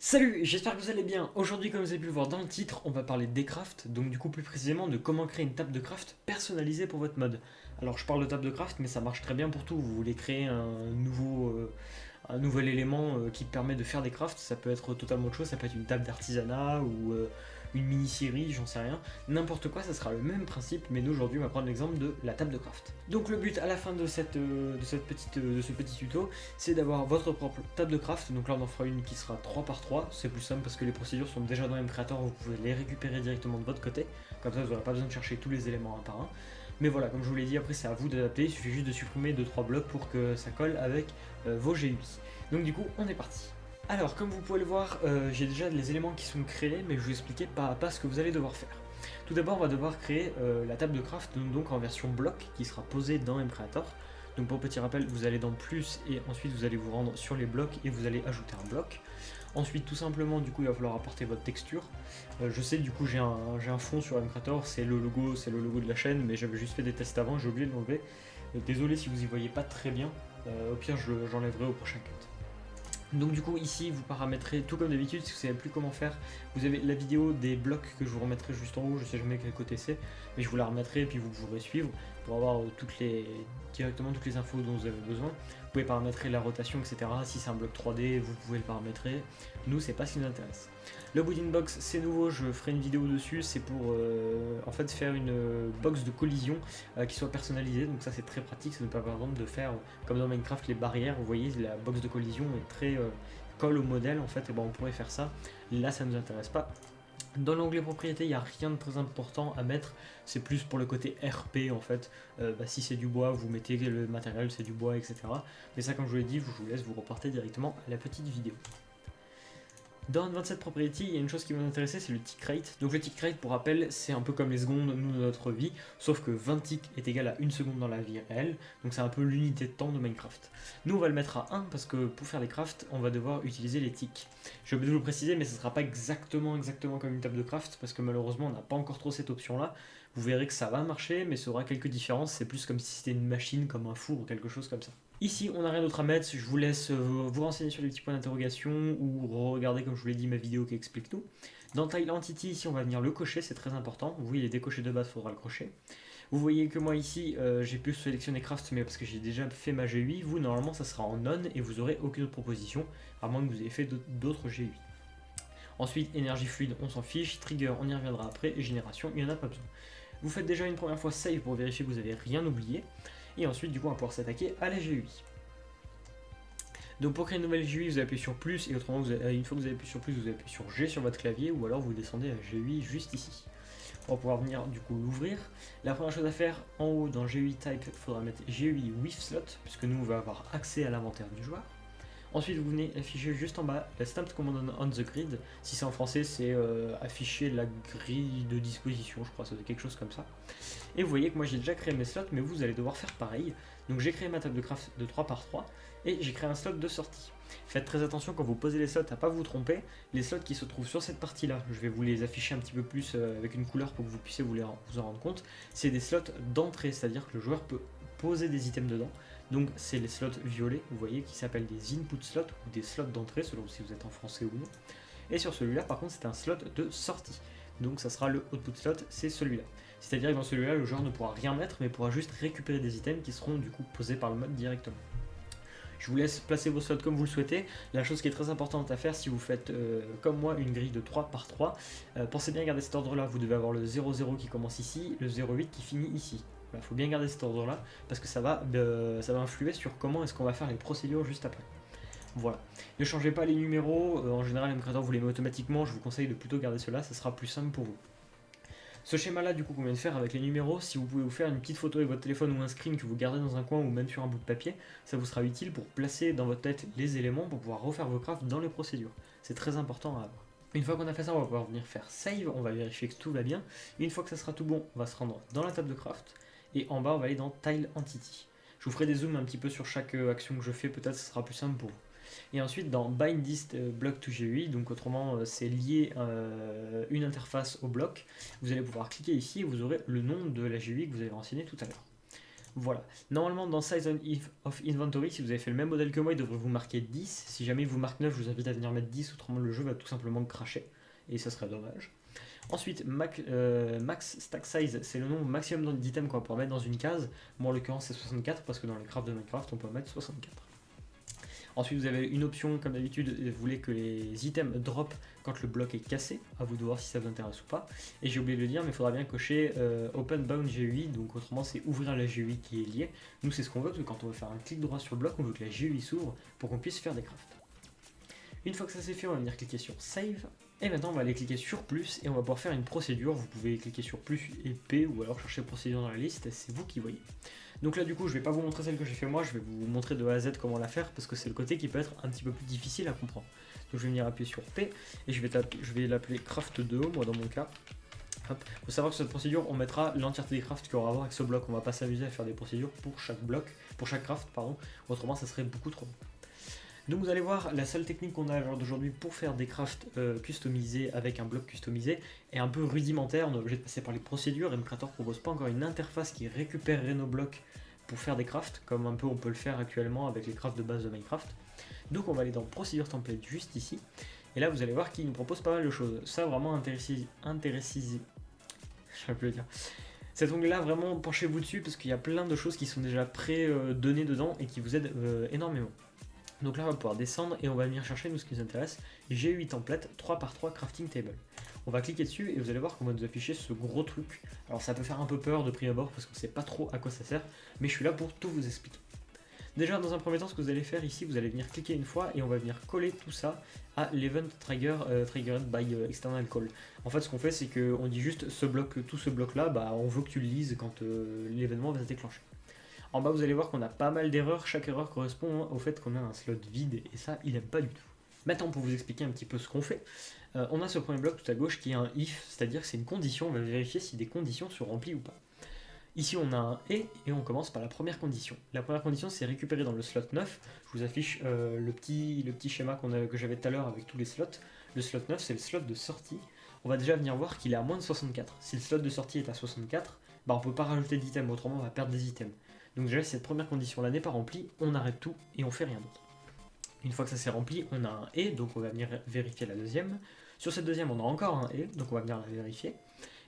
Salut, j'espère que vous allez bien. Aujourd'hui, comme vous avez pu le voir dans le titre, on va parler des crafts, donc du coup plus précisément de comment créer une table de craft personnalisée pour votre mode. Alors je parle de table de craft, mais ça marche très bien pour tout. Vous voulez créer un nouvel élément qui permet de faire des crafts, ça peut être totalement autre chose, ça peut être une table d'artisanat ou une mini-série, j'en sais rien. N'importe quoi, ça sera le même principe, mais nous aujourd'hui on va prendre l'exemple de la table de craft. Donc le but à la fin de ce petit tuto, c'est d'avoir votre propre table de craft. Donc là on en fera une qui sera 3 par 3, c'est plus simple parce que les procédures sont déjà dans M-Creator, vous pouvez les récupérer directement de votre côté, comme ça vous n'aurez pas besoin de chercher tous les éléments un par un. Mais voilà, comme je vous l'ai dit, après c'est à vous d'adapter, il suffit juste de supprimer 2-3 blocs pour que ça colle avec vos GUI. Donc du coup, on est parti. Alors, comme vous pouvez le voir, j'ai déjà les éléments qui sont créés, mais je vais vous expliquer pas à pas ce que vous allez devoir faire. Tout d'abord, on va devoir créer la table de craft donc en version bloc qui sera posée dans M-Creator. Donc pour petit rappel, vous allez dans plus et ensuite vous allez vous rendre sur les blocs et vous allez ajouter un bloc. Ensuite, tout simplement, du coup, il va falloir apporter votre texture. Je sais, du coup, j'ai un fond sur M-Creator, c'est le logo de la chaîne, mais j'avais juste fait des tests avant, j'ai oublié de l'enlever. Désolé si vous y voyez pas très bien. Au pire, j'enlèverai au prochain cut. Donc du coup ici vous paramétrez tout comme d'habitude. Si vous ne savez plus comment faire, vous avez la vidéo des blocs que je vous remettrai juste en haut, je sais jamais quel côté c'est, mais je vous la remettrai et puis vous pourrez suivre pour avoir directement toutes les infos dont vous avez besoin. Vous pouvez paramétrer la rotation, etc. Si c'est un bloc 3D, vous pouvez le paramétrer. Nous, c'est pas ce qui nous intéresse. Le Boot Box, c'est nouveau, je ferai une vidéo dessus, c'est pour en fait faire une box de collision qui soit personnalisée, donc ça c'est très pratique, ça nous permet par exemple de faire, comme dans Minecraft, les barrières, vous voyez, la box de collision est très colle au modèle en fait, et ben on pourrait faire ça, là ça nous intéresse pas. Dans l'onglet propriété, il n'y a rien de très important à mettre, c'est plus pour le côté RP en fait. Si c'est du bois, vous mettez le matériel, c'est du bois, etc. Mais ça, comme je vous l'ai dit, je vous laisse vous reporter directement à la petite vidéo. Dans Advanced Property, il y a une chose qui va nous intéresser, c'est le tick rate. Donc le tick rate, pour rappel, c'est un peu comme les secondes, nous, dans notre vie, sauf que 20 ticks est égal à 1 seconde dans la vie réelle, donc c'est un peu l'unité de temps de Minecraft. Nous, on va le mettre à 1 parce que pour faire les crafts, on va devoir utiliser les ticks. J'ai oublié de vous le préciser, mais ce ne sera pas exactement comme une table de craft, parce que malheureusement, on n'a pas encore trop cette option-là. Vous verrez que ça va marcher, mais ça aura quelques différences, c'est plus comme si c'était une machine, comme un four ou quelque chose comme ça. Ici, on n'a rien d'autre à mettre, je vous laisse vous renseigner sur les petits points d'interrogation ou regarder, comme je vous l'ai dit, ma vidéo qui explique tout. Dans Tile Entity, ici, on va venir le cocher, c'est très important. Oui, il est décoché de base, il faudra le cocher. Vous voyez que moi ici, j'ai pu sélectionner Craft, mais parce que j'ai déjà fait ma GUI. Vous, normalement, ça sera en on et vous aurez aucune autre proposition, à moins que vous ayez fait d'autres GUI. Ensuite, énergie fluide, on s'en fiche. Trigger, on y reviendra après. Et génération, il n'y en a pas besoin. Vous faites déjà une première fois save pour vérifier que vous n'avez rien oublié. Et ensuite, du coup, on va pouvoir s'attaquer à la GUI. Donc pour créer une nouvelle GUI, vous appuyez sur plus, et autrement, une fois que vous avez appuyé sur plus, vous appuyez sur G sur votre clavier, ou alors vous descendez à GUI juste ici. On va pouvoir venir du coup l'ouvrir. La première chose à faire, en haut dans GUI Type, il faudra mettre GUI with slot, puisque nous on va avoir accès à l'inventaire du joueur. Ensuite, vous venez afficher juste en bas la Stamped Command on the Grid. Si c'est en français, c'est afficher la grille de disposition, je crois, c'est quelque chose comme ça. Et vous voyez que moi j'ai déjà créé mes slots, mais vous allez devoir faire pareil. Donc j'ai créé ma table de craft de 3 par 3 et j'ai créé un slot de sortie. Faites très attention quand vous posez les slots à ne pas vous tromper. Les slots qui se trouvent sur cette partie-là, je vais vous les afficher un petit peu plus avec une couleur pour que vous puissiez vous en rendre compte. C'est des slots d'entrée, c'est-à-dire que le joueur peut poser des items dedans. Donc c'est les slots violets, vous voyez, qui s'appellent des input slots ou des slots d'entrée, selon si vous êtes en français ou non. Et sur celui-là, par contre, c'est un slot de sortie. Donc ça sera le output slot, c'est celui-là. C'est-à-dire que dans celui-là, le joueur ne pourra rien mettre, mais pourra juste récupérer des items qui seront du coup posés par le mode directement. Je vous laisse placer vos slots comme vous le souhaitez. La chose qui est très importante à faire, si vous faites comme moi une grille de 3 par 3, pensez bien à garder cet ordre-là. Vous devez avoir le 0,0 qui commence ici, le 0,8 qui finit ici. Il faut bien garder cet ordre-là, parce que ça va influer sur comment est-ce qu'on va faire les procédures juste après. Voilà. Ne changez pas les numéros, en général M-Creator vous les met automatiquement, je vous conseille de plutôt garder cela, ça sera plus simple pour vous. Ce schéma là du coup qu'on vient de faire avec les numéros, si vous pouvez vous faire une petite photo avec votre téléphone ou un screen que vous gardez dans un coin ou même sur un bout de papier, ça vous sera utile pour placer dans votre tête les éléments pour pouvoir refaire vos crafts dans les procédures. C'est très important à avoir. Une fois qu'on a fait ça, on va pouvoir venir faire save, on va vérifier que tout va bien. Une fois que ça sera tout bon, on va se rendre dans la table de craft et en bas on va aller dans Tile Entity. Je vous ferai des zooms un petit peu sur chaque action que je fais, peut-être ce sera plus simple pour vous. Et ensuite dans Bind this block to GUI, donc autrement c'est lier une interface au bloc, vous allez pouvoir cliquer ici et vous aurez le nom de la GUI que vous avez renseigné tout à l'heure. Voilà. Normalement, dans Size of Inventory, si vous avez fait le même modèle que moi, il devrait vous marquer 10. Si jamais il vous marque 9, je vous invite à venir mettre 10, autrement le jeu va tout simplement cracher. Et ça serait dommage. Ensuite, max stack size, c'est le nombre maximum d'items qu'on va pouvoir mettre dans une case. Moi, en l'occurrence, c'est 64 parce que dans les crafts de Minecraft, on peut mettre 64. Ensuite, vous avez une option, comme d'habitude, vous voulez que les items drop quand le bloc est cassé. À vous de voir si ça vous intéresse ou pas. Et j'ai oublié de le dire, mais il faudra bien cocher Open Bound GUI. Donc, autrement, c'est ouvrir la GUI qui est liée. Nous, c'est ce qu'on veut, parce que quand on veut faire un clic droit sur le bloc, on veut que la GUI s'ouvre pour qu'on puisse faire des crafts. Une fois que ça c'est fait, on va venir cliquer sur Save. Et maintenant, on va aller cliquer sur plus et on va pouvoir faire une procédure. Vous pouvez cliquer sur plus et P ou alors chercher procédure dans la liste, c'est vous qui voyez. Donc là, du coup, je vais pas vous montrer celle que j'ai fait moi, je vais vous montrer de A à Z comment la faire parce que c'est le côté qui peut être un petit peu plus difficile à comprendre. Donc je vais venir appuyer sur P et je vais l'appeler Craft 2O, moi dans mon cas. Hop. Faut savoir que cette procédure, on mettra l'entièreté des crafts qu'il y aura à voir avec ce bloc. On va pas s'amuser à faire des procédures pour chaque bloc, pour chaque craft, pardon. Autrement, ça serait beaucoup trop long. Donc vous allez voir, la seule technique qu'on a aujourd'hui pour faire des crafts customisés avec un bloc customisé est un peu rudimentaire, on est obligé de passer par les procédures et Mcrator ne propose pas encore une interface qui récupérerait nos blocs pour faire des crafts, comme un peu on peut le faire actuellement avec les crafts de base de Minecraft. Donc on va aller dans Procédure Template juste ici, et là vous allez voir qu'il nous propose pas mal de choses. Ça vraiment intéressé, je sais plus le dire. Cet onglet là, vraiment penchez-vous dessus parce qu'il y a plein de choses qui sont déjà pré-données dedans et qui vous aident énormément. Donc là on va pouvoir descendre et on va venir chercher nous ce qui nous intéresse, GUI template 3x3 crafting table. On va cliquer dessus et vous allez voir qu'on va nous afficher ce gros truc. Alors ça peut faire un peu peur de prime abord parce qu'on ne sait pas trop à quoi ça sert, mais je suis là pour tout vous expliquer. Déjà dans un premier temps ce que vous allez faire ici, vous allez venir cliquer une fois et on va venir coller tout ça à l'event triggered by external call. En fait ce qu'on fait c'est qu'on dit juste tout ce bloc là, on veut que tu le lises quand l'événement va se déclencher. En bas, vous allez voir qu'on a pas mal d'erreurs. Chaque erreur correspond au fait qu'on a un slot vide et ça, il n'aime pas du tout. Maintenant, pour vous expliquer un petit peu ce qu'on fait, on a ce premier bloc tout à gauche qui est un if, c'est-à-dire que c'est une condition. On va vérifier si des conditions sont remplies ou pas. Ici, on a un et on commence par la première condition. La première condition, c'est récupérer dans le slot 9. Je vous affiche le petit schéma que j'avais tout à l'heure avec tous les slots. Le slot 9, c'est le slot de sortie. On va déjà venir voir qu'il est à moins de 64. Si le slot de sortie est à 64, on ne peut pas rajouter d'items, autrement on va perdre des items. Donc déjà si cette première condition là n'est pas remplie, on arrête tout et on fait rien d'autre. Une fois que ça s'est rempli, on a un et, donc on va venir vérifier la deuxième. Sur cette deuxième, on a encore un et, donc on va venir la vérifier.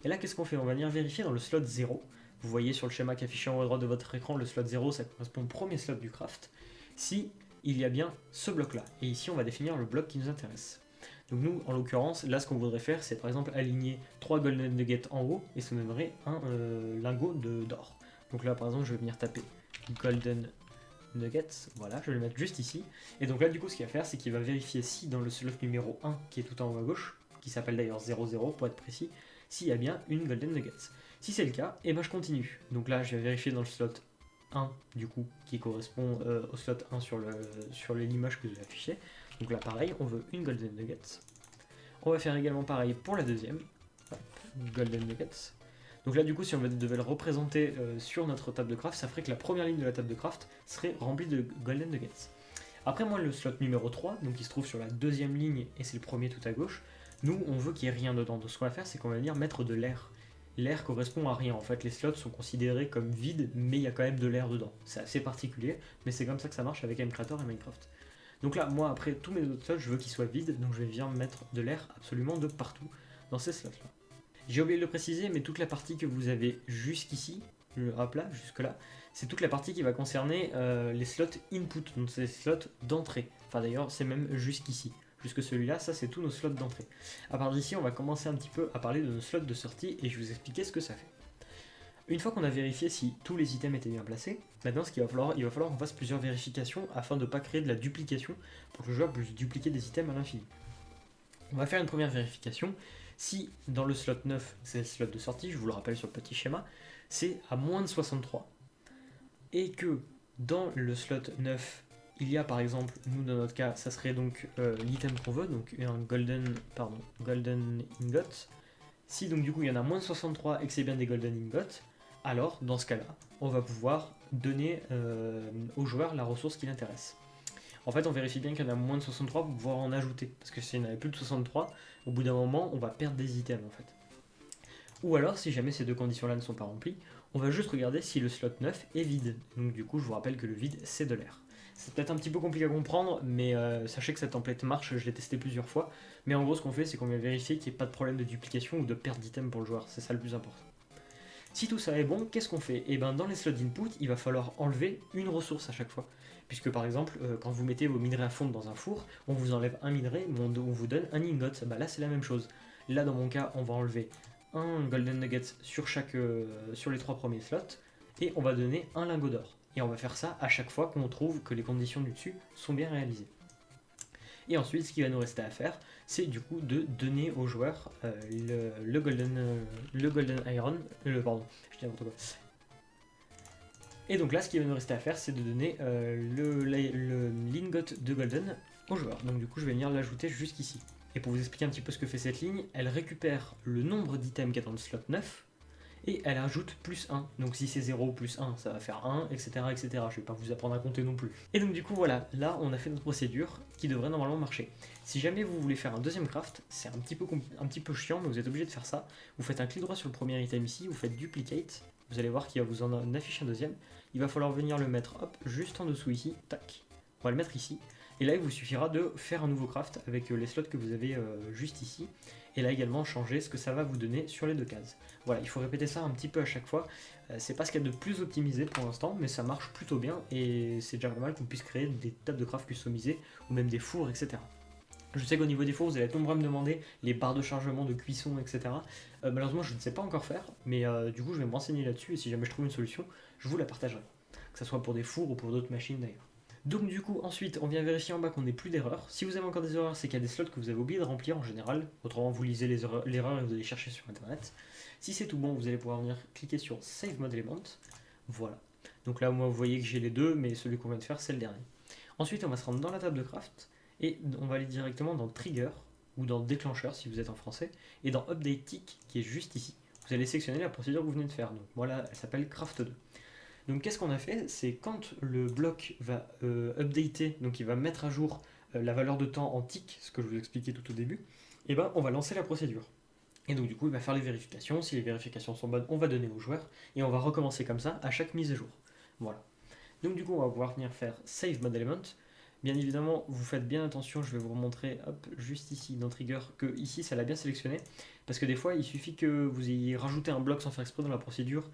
Et là, qu'est-ce qu'on fait? On va venir vérifier dans le slot 0. Vous voyez sur le schéma qui est affiché en haut à droite de votre écran, le slot 0, ça correspond au premier slot du craft. Si il y a bien ce bloc-là. Et ici, on va définir le bloc qui nous intéresse. Donc nous, en l'occurrence, là, ce qu'on voudrait faire, c'est par exemple aligner 3 golden nuggets en haut, et ça nous donnerait un lingot d'or. Donc là, par exemple, je vais venir taper golden nuggets, voilà, je vais le mettre juste ici. Et donc là, du coup, ce qu'il va faire, c'est qu'il va vérifier si dans le slot numéro 1, qui est tout en haut à gauche, qui s'appelle d'ailleurs 00 pour être précis, s'il y a bien une golden nuggets. Si c'est le cas, et ben je continue. Donc là, je vais vérifier dans le slot 1, du coup, qui correspond au slot 1 sur l'image que je vais afficher. Donc là, pareil, on veut une golden nuggets. On va faire également pareil pour la deuxième. Hop, golden nuggets. Donc là, du coup, si on devait le représenter sur notre table de craft, ça ferait que la première ligne de la table de craft serait remplie de golden nuggets. Après, moi, le slot numéro 3, donc qui se trouve sur la deuxième ligne, et c'est le premier tout à gauche, nous, on veut qu'il n'y ait rien dedans. Donc ce qu'on va faire, c'est qu'on va venir mettre de l'air. L'air correspond à rien. En fait, les slots sont considérés comme vides, mais il y a quand même de l'air dedans. C'est assez particulier, mais c'est comme ça que ça marche avec Mcrator et Minecraft. Donc là, moi, après tous mes autres slots, je veux qu'ils soient vides, donc je vais venir mettre de l'air absolument de partout dans ces slots-là. J'ai oublié de le préciser, mais toute la partie que vous avez jusqu'ici, hop là, jusque là, c'est toute la partie qui va concerner les slots input, donc c'est les slots d'entrée. Enfin d'ailleurs, c'est même jusqu'ici. Jusque celui-là, ça c'est tous nos slots d'entrée. À part d'ici, on va commencer un petit peu à parler de nos slots de sortie et je vais vous expliquer ce que ça fait. Une fois qu'on a vérifié si tous les items étaient bien placés, maintenant il va falloir qu'on fasse plusieurs vérifications afin de ne pas créer de la duplication pour que le joueur puisse dupliquer des items à l'infini. On va faire une première vérification. Si dans le slot 9, c'est le slot de sortie, je vous le rappelle sur le petit schéma, c'est à moins de 63, et que dans le slot 9, il y a par exemple, nous dans notre cas, ça serait donc l'item qu'on veut, donc un golden ingot. Si donc du coup il y en a moins de 63 et que c'est bien des golden ingots, alors dans ce cas-là, on va pouvoir donner au joueur la ressource qui l'intéresse. En fait, on vérifie bien qu'il y en a moins de 63 pour pouvoir en ajouter. Parce que s'il n'y en avait plus de 63, au bout d'un moment, on va perdre des items en fait. Ou alors, si jamais ces deux conditions-là ne sont pas remplies, on va juste regarder si le slot 9 est vide. Donc du coup, je vous rappelle que le vide, c'est de l'air. C'est peut-être un petit peu compliqué à comprendre, mais sachez que cette template marche, je l'ai testé plusieurs fois. Mais en gros, ce qu'on fait, c'est qu'on vient vérifier qu'il n'y ait pas de problème de duplication ou de perte d'item pour le joueur. C'est ça le plus important. Si tout ça est bon, qu'est-ce qu'on fait? Et bien dans les slots d'input, il va falloir enlever une ressource à chaque fois. Puisque par exemple, quand vous mettez vos minerais à fondre dans un four, on vous enlève un minerai, mais on vous donne un ingot. Bah là c'est la même chose. Là dans mon cas, on va enlever un golden nugget sur les 3 premiers slots, et on va donner un lingot d'or. Et on va faire ça à chaque fois qu'on trouve que les conditions du dessus sont bien réalisées. Et ensuite, ce qui va nous rester à faire, c'est du coup de donner aux joueurs le golden iron, pardon, je dis n'importe quoi. Et donc là, ce qui va nous rester à faire, c'est de donner le lingot de golden aux joueurs. Donc du coup, je vais venir l'ajouter jusqu'ici. Et pour vous expliquer un petit peu ce que fait cette ligne, elle récupère le nombre d'items qu'il y a dans le slot 9, et elle ajoute plus 1. Donc si c'est 0 plus 1, ça va faire 1, etc. etc. Je ne vais pas vous apprendre à compter non plus. Et donc du coup voilà, là on a fait notre procédure qui devrait normalement marcher. Si jamais vous voulez faire un deuxième craft, c'est un petit peu chiant, mais vous êtes obligé de faire ça. Vous faites un clic droit sur le premier item ici, vous faites duplicate, vous allez voir qu'il va vous en afficher un deuxième. Il va falloir venir le mettre hop, juste en dessous ici, tac. On va le mettre ici. Et là il vous suffira de faire un nouveau craft avec les slots que vous avez juste ici. Et là également changer ce que ça va vous donner sur les deux cases. Voilà, il faut répéter ça un petit peu à chaque fois. C'est pas ce qu'il y a de plus optimisé pour l'instant, mais ça marche plutôt bien et c'est déjà pas mal qu'on puisse créer des tables de craft customisées ou même des fours, etc. Je sais qu'au niveau des fours, vous allez être nombreux à me demander les barres de chargement, de cuisson, etc. Malheureusement, je ne sais pas encore faire, mais du coup, je vais me renseigner là-dessus et si jamais je trouve une solution, je vous la partagerai. Que ce soit pour des fours ou pour d'autres machines d'ailleurs. Donc du coup, ensuite, on vient vérifier en bas qu'on n'ait plus d'erreurs. Si vous avez encore des erreurs, c'est qu'il y a des slots que vous avez oublié de remplir en général. Autrement, vous lisez l'erreur et vous allez chercher sur internet. Si c'est tout bon, vous allez pouvoir venir cliquer sur Save Mode Element. Voilà. Donc là, moi, vous voyez que j'ai les deux, mais celui qu'on vient de faire, c'est le dernier. Ensuite, on va se rendre dans la table de craft et on va aller directement dans Trigger ou dans Déclencheur si vous êtes en français et dans Update Tick qui est juste ici. Vous allez sélectionner la procédure que vous venez de faire. Donc voilà, elle s'appelle Craft 2. Donc qu'est-ce qu'on a fait? C'est quand le bloc va updater, donc il va mettre à jour la valeur de temps en tick, ce que je vous expliquais tout au début, et ben on va lancer la procédure. Et donc du coup il va faire les vérifications, si les vérifications sont bonnes, on va donner au joueur, et on va recommencer comme ça à chaque mise à jour. Voilà. Donc du coup on va pouvoir venir faire Save Mode Element. Bien évidemment, vous faites bien attention, je vais vous remontrer hop, juste ici dans Trigger, que ici ça l'a bien sélectionné, parce que des fois il suffit que vous ayez rajouté un bloc sans faire exprès dans la procédure,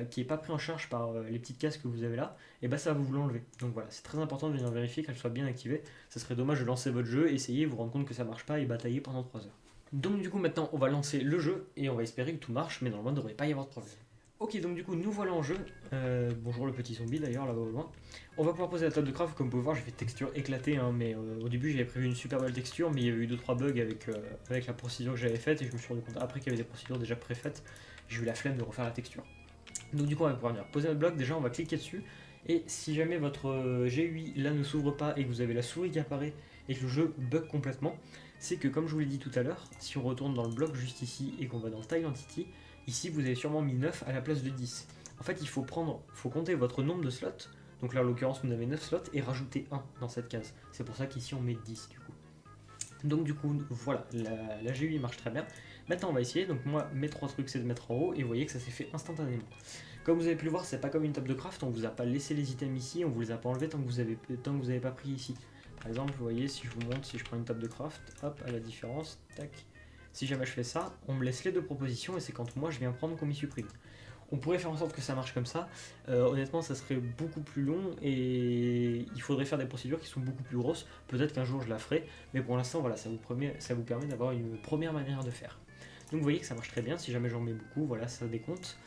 qui n'est pas pris en charge par les petites cases que vous avez là, et bah ça va vous l'enlever. Donc voilà, c'est très important de venir vérifier qu'elle soit bien activée, ça serait dommage de lancer votre jeu, essayer, vous rendre compte que ça marche pas et batailler pendant 3 heures. Donc du coup maintenant on va lancer le jeu, et on va espérer que tout marche, mais normalement il ne devrait pas y avoir de problème. Ok, donc du coup, nous voilà en jeu. Bonjour le petit zombie d'ailleurs, là-bas au loin. On va pouvoir poser la table de craft, comme vous pouvez voir, j'ai fait texture éclatée, hein, mais au début j'avais prévu une super belle texture, mais il y avait eu 2-3 bugs avec la procédure que j'avais faite, et je me suis rendu compte après qu'il y avait des procédures déjà préfaites, j'ai eu la flemme de refaire la texture. Donc du coup, on va pouvoir venir poser notre bloc, déjà on va cliquer dessus, et si jamais votre GUI là ne s'ouvre pas et que vous avez la souris qui apparaît et que le jeu bug complètement, c'est que comme je vous l'ai dit tout à l'heure, si on retourne dans le bloc juste ici et qu'on va dans Tile Entity, ici vous avez sûrement mis 9 à la place de 10. En fait il faut compter votre nombre de slots, donc là en l'occurrence on avait 9 slots, et rajouter 1 dans cette case. C'est pour ça qu'ici on met 10 du coup. Donc du coup voilà, la GUI marche très bien. Maintenant on va essayer, donc moi mes 3 trucs c'est de mettre en haut, et vous voyez que ça s'est fait instantanément. Comme vous avez pu le voir, c'est pas comme une table de craft, on vous a pas laissé les items ici, on vous les a pas enlevés tant que vous avez pas pris ici. Par exemple, vous voyez, si je vous montre, si je prends une table de craft, hop, à la différence, tac. Si jamais je fais ça, on me laisse les deux propositions, et c'est quand moi je viens prendre qu'on m'y supprime. On pourrait faire en sorte que ça marche comme ça. Honnêtement, ça serait beaucoup plus long et il faudrait faire des procédures qui sont beaucoup plus grosses. Peut-être qu'un jour je la ferai, mais pour l'instant, voilà, ça vous permet d'avoir une première manière de faire. Donc vous voyez que ça marche très bien. Si jamais j'en mets beaucoup, voilà, ça décompte.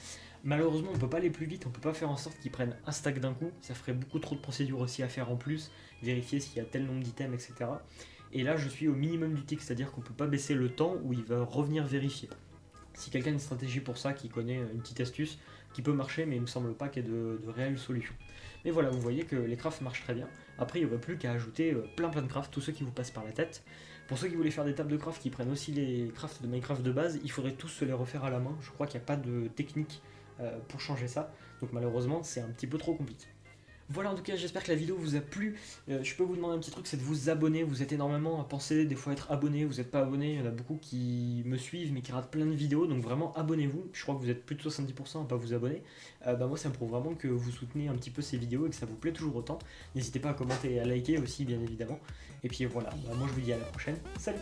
Malheureusement, on peut pas aller plus vite, on peut pas faire en sorte qu'ils prennent un stack d'un coup. Ça ferait beaucoup trop de procédures aussi à faire en plus, vérifier s'il y a tel nombre d'items, etc. Et là, je suis au minimum du tick, c'est-à-dire qu'on peut pas baisser le temps où il va revenir vérifier. Si quelqu'un a une stratégie pour ça, qui connaît une petite astuce, qui peut marcher, mais il me semble pas qu'il y ait de réelles solutions. Mais voilà, vous voyez que les crafts marchent très bien. Après, il n'y aurait plus qu'à ajouter plein de crafts, tous ceux qui vous passent par la tête. Pour ceux qui voulaient faire des tables de craft qui prennent aussi les crafts de Minecraft de base, il faudrait tous se les refaire à la main. Je crois qu'il n'y a pas de technique pour changer ça. Donc malheureusement, c'est un petit peu trop compliqué. Voilà, en tout cas, j'espère que la vidéo vous a plu. Je peux vous demander un petit truc, c'est de vous abonner. Vous êtes énormément à penser des fois être abonné, vous n'êtes pas abonné. Il y en a beaucoup qui me suivent mais qui ratent plein de vidéos. Donc vraiment, abonnez-vous. Je crois que vous êtes plus de 70% à pas vous abonner. Moi, ça me prouve vraiment que vous soutenez un petit peu ces vidéos et que ça vous plaît toujours autant. N'hésitez pas à commenter et à liker aussi, bien évidemment. Et puis voilà, moi je vous dis à la prochaine. Salut!